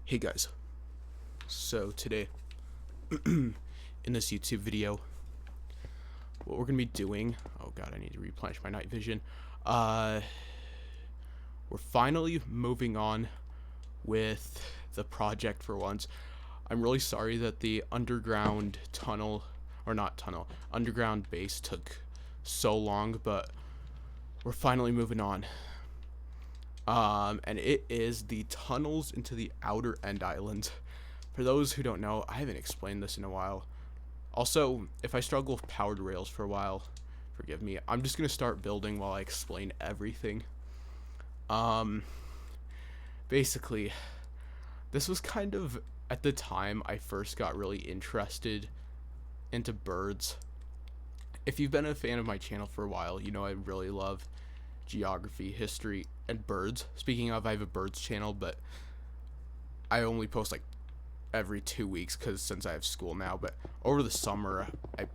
Hey guys, so today in this YouTube video, what we're gonna be doing, oh god, I need to replenish my night vision. We're finally moving on with the project for once. I'm really sorry that the underground tunnel, or not tunnel, underground base took so long, but we're finally moving on. And it is the tunnels into the outer end islands. For those who don't know, I haven't explained this in a while. Also, if I struggle with powered rails for a while, forgive me. I'm just gonna start building while I explain everything. Basically, this was kind of at the time I first got really interested into birds. If you've been a fan of my channel for a while, you know I really love geography, history, and birds. Speaking of, I have a birds channel, but I only post like every 2 weeks because since I have school now. But over the summer, I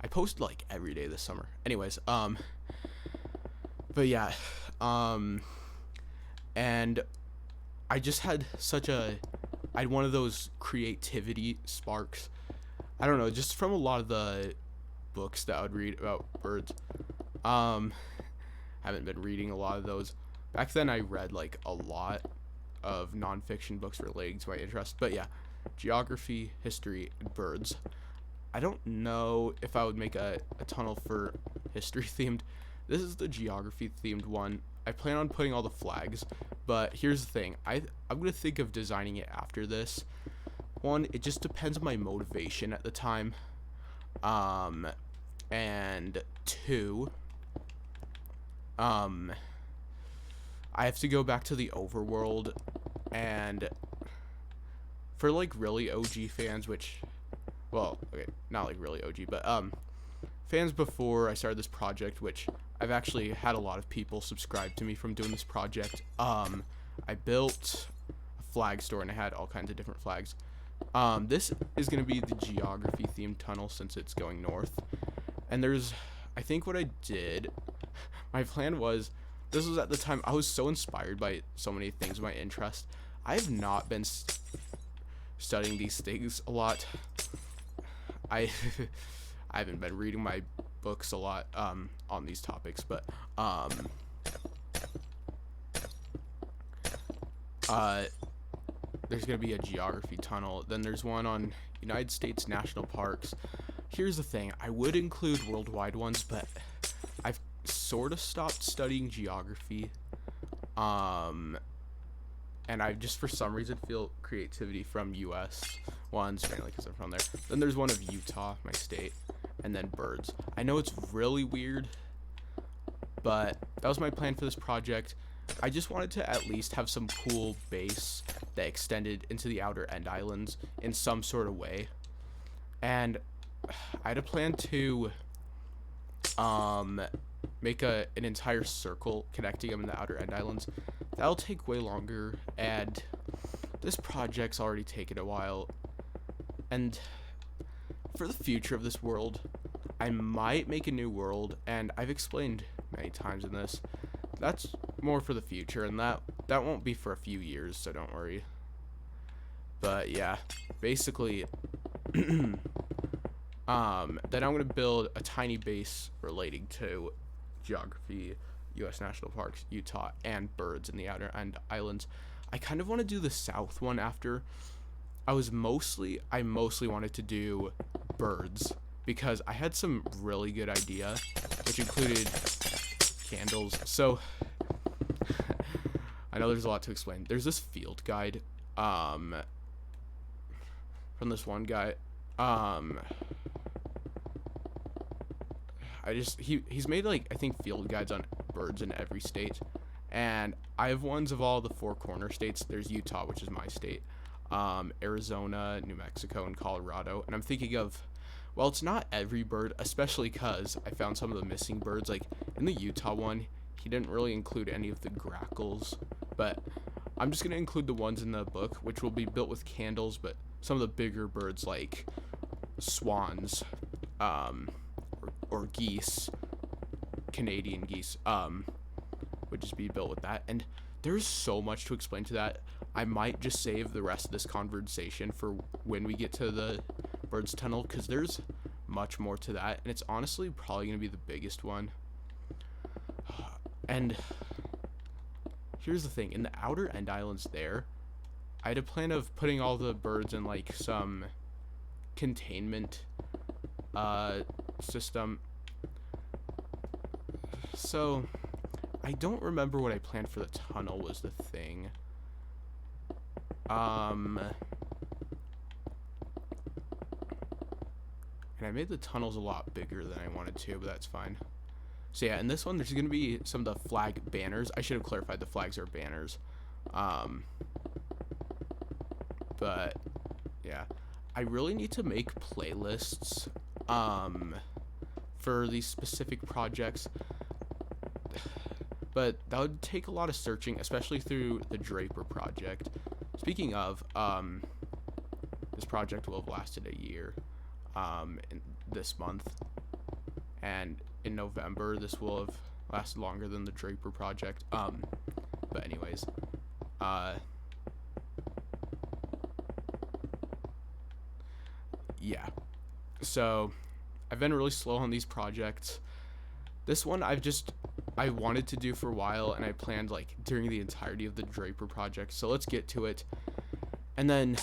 post like every day this summer. Anyways, but yeah, and I just had I had one of those creativity sparks. I don't know, just from a lot of the books that I would read about birds. Haven't been reading a lot of those. Back then I read like a lot of nonfiction books relating to my interest. But yeah, geography, history, and birds. I don't know if I would make a tunnel for history themed. This is the geography themed one. I plan on putting all the flags, but here's the thing. I'm gonna think of designing it after this. One, it just depends on my motivation at the time. And two, I have to go back to the overworld, and for like really OG fans, which, well, okay, not like really OG, but fans before I started this project, which I've actually had a lot of people subscribe to me from doing this project. I built a flag store and I had all kinds of different flags. This is going to be the geography themed tunnel since it's going north. And I think what I did, my plan was, this was at the time, I was so inspired by so many things of my interest. I have not been studying these things a lot. I haven't been reading my books a lot on these topics, but there's gonna be a geography tunnel. Then there's one on United States national parks. Here's the thing, I would include worldwide ones, but I've sort of stopped studying geography. And I just for some reason feel creativity from US ones, mainly because I'm from there. Then there's one of Utah, my state, and then birds. I know it's really weird, but that was my plan for this project. I just wanted to at least have some cool base that extended into the outer end islands in some sort of way. And I had a plan to make an entire circle connecting them in the outer end islands. That'll take way longer, and this project's already taken a while. And for the future of this world, I might make a new world, and I've explained many times in this, that's more for the future, and that won't be for a few years, so don't worry. But yeah, basically then I'm gonna build a tiny base relating to geography, US national parks, Utah, and birds in the outer end islands. I kind of want to do the south one after. I mostly wanted to do birds because I had some really good idea, which included candles. So I know there's a lot to explain. There's this field guide from this one guy. He's made like I think field guides on birds in every state, and I have ones of all the four corner states. There's Utah, which is my state, Arizona, New Mexico, and Colorado. And I'm thinking of, well, it's not every bird, especially because I found some of the missing birds. Like in the Utah one, he didn't really include any of the grackles, but I'm just gonna include the ones in the book, which will be built with candles. But some of the bigger birds like swans, or geese, Canadian geese, would just be built with that. And there's so much to explain to that. I might just save the rest of this conversation for when we get to the Bird's Tunnel, because there's much more to that, and it's honestly probably going to be the biggest one. And here's the thing, in the outer end islands there, I had a plan of putting all the birds in like some containment system. So I don't remember what I planned for the tunnel was the thing. And I made the tunnels a lot bigger than I wanted to, but that's fine. So yeah, in this one, there's going to be some of the flag banners. I should have clarified the flags are banners. But yeah, I really need to make playlists for these specific projects. But that would take a lot of searching, especially through the Draper project. Speaking of, this project will have lasted a year this month. And in November, this will have lasted longer than the Draper project. But anyways, yeah. So I've been really slow on these projects. This one I wanted to do for a while, and I planned like during the entirety of the Draper project. So let's get to it. And then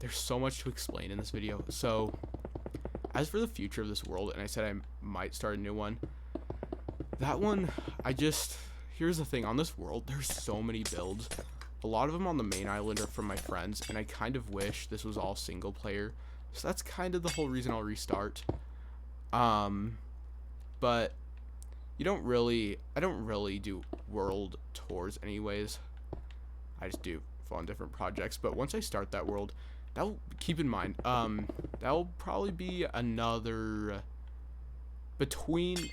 there's so much to explain in this video. So as for the future of this world, and I said I might start a new one. That one, here's the thing, on this world, there's so many builds. A lot of them on the main island are from my friends, and I kind of wish this was all single player. So that's kind of the whole reason I'll restart. But I don't really do world tours anyways. I just do fun different projects. But once I start that world, keep in mind, that'll probably be another between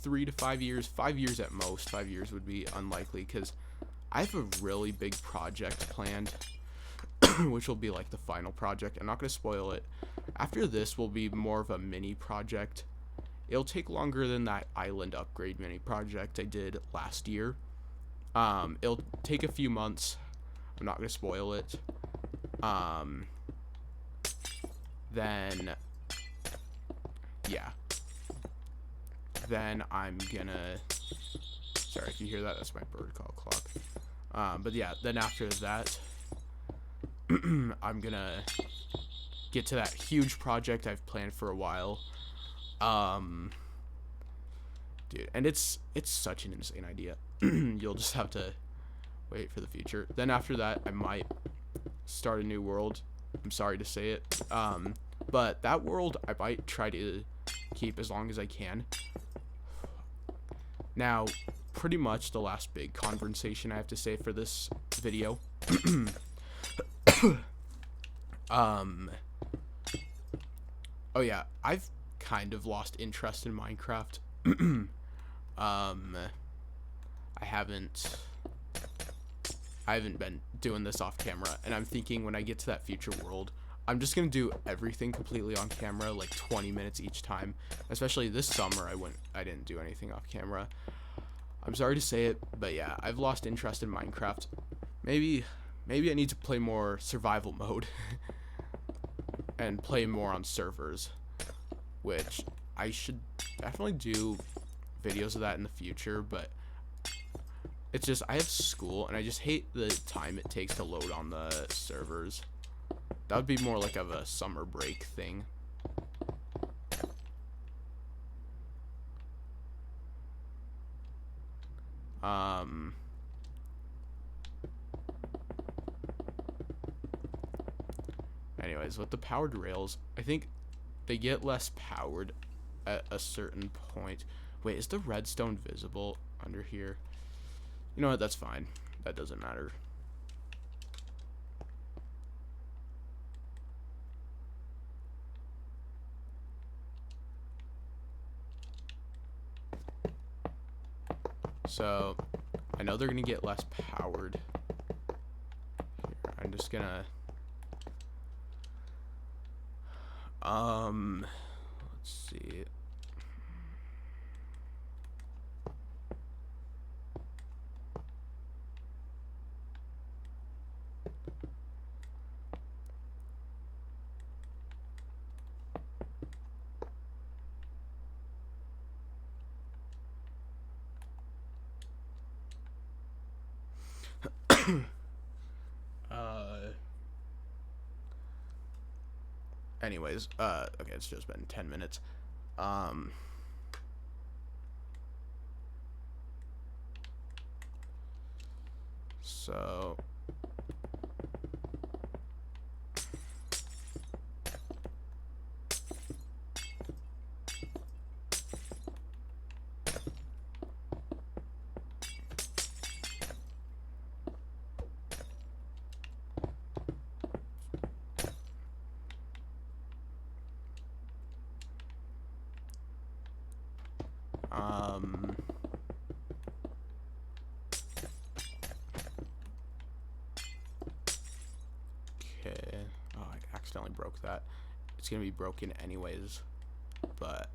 3 to 5 years, 5 years at most. 5 years would be unlikely, because I have a really big project planned, which will be like the final project. I'm not going to spoil it. After this will be more of a mini project. It'll take longer than that island upgrade mini project I did last year. It'll take a few months. I'm not going to spoil it. Then yeah. Then I'm gonna, sorry if you hear that, that's my bird call clock. But yeah, then after that, I'm gonna get to that huge project I've planned for a while. Dude, and it's such an insane idea. You'll just have to wait for the future. Then after that, I might start a new world. I'm sorry to say it. But that world I might try to keep as long as I can. Now, pretty much the last big conversation I have to say for this video. Oh yeah, I've kind of lost interest in Minecraft. I haven't been doing this off camera, and I'm thinking when I get to that future world, I'm just gonna do everything completely on camera, like 20 minutes each time. Especially this summer, I didn't do anything off camera. I'm sorry to say it, but yeah, I've lost interest in Minecraft. Maybe I need to play more survival mode and play more on servers, which I should definitely do videos of that in the future, but it's just I have school and I just hate the time it takes to load on the servers. That would be more like of a summer break thing. Anyways, with the powered rails, I think they get less powered at a certain point. Wait, is the redstone visible under here? You know what, that's fine. That doesn't matter. So, I know they're gonna get less powered. Here, I'm just gonna let's see. uh, anyways, okay, it's just been 10 minutes. Um, so, um, okay. Oh, I accidentally broke that. It's gonna be broken anyways, but,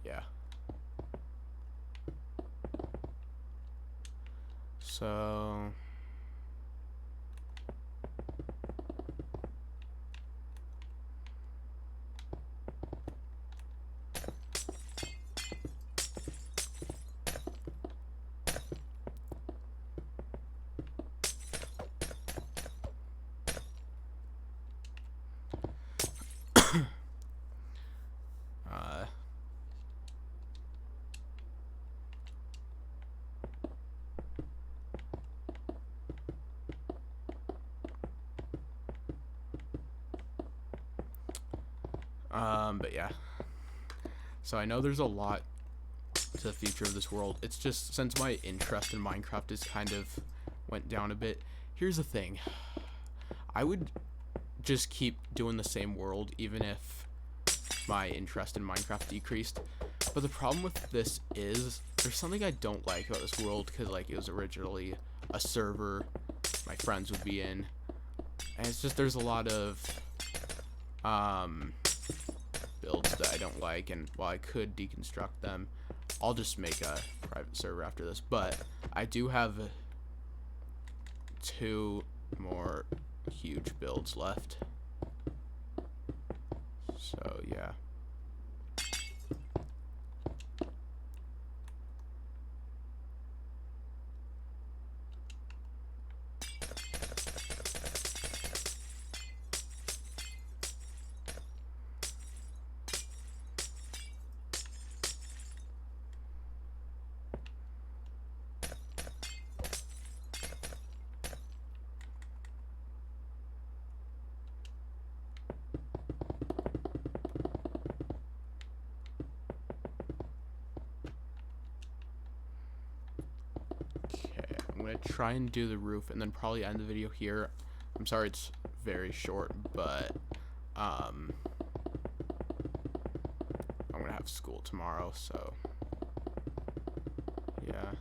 yeah. So, uh, but yeah. So I know there's a lot to the future of this world. It's just, since my interest in Minecraft is kind of went down a bit, here's the thing. I would just keep doing the same world even if my interest in Minecraft decreased. But the problem with this is there's something I don't like about this world, because like it was originally a server my friends would be in, and it's just there's a lot of builds that I don't like, and while I could deconstruct them, I'll just make a private server after this. But I do have 2 more huge builds left, so yeah. Okay, I'm gonna try and do the roof and then probably end the video here. I'm sorry it's very short, but I'm gonna have school tomorrow, so yeah.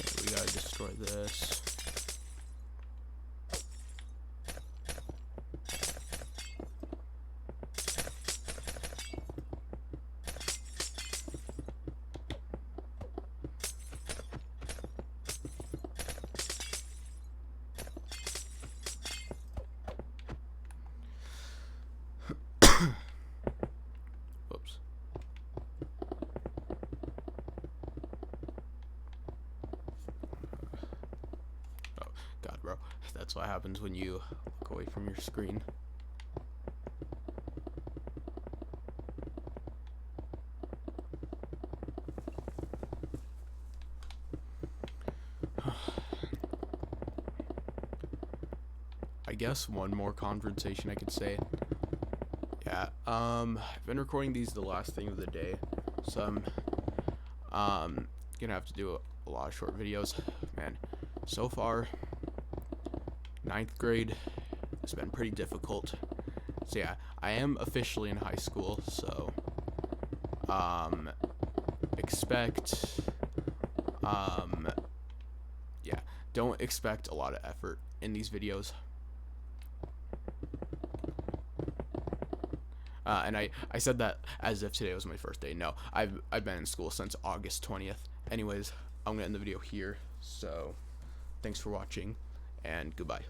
Okay, we gotta destroy this. Whoops. Oh, God, bro. That's what happens when you look away from your screen. guess one more confrontation I could say. Yeah, I've been recording these the last thing of the day, so I'm gonna have to do a lot of short videos. Man, so far, ninth grade has been pretty difficult. So yeah, I am officially in high school, so expect yeah, don't expect a lot of effort in these videos. And I said that as if today was my first day. No, I've been in school since August 20th. Anyways, I'm gonna end the video here. So, thanks for watching, and goodbye.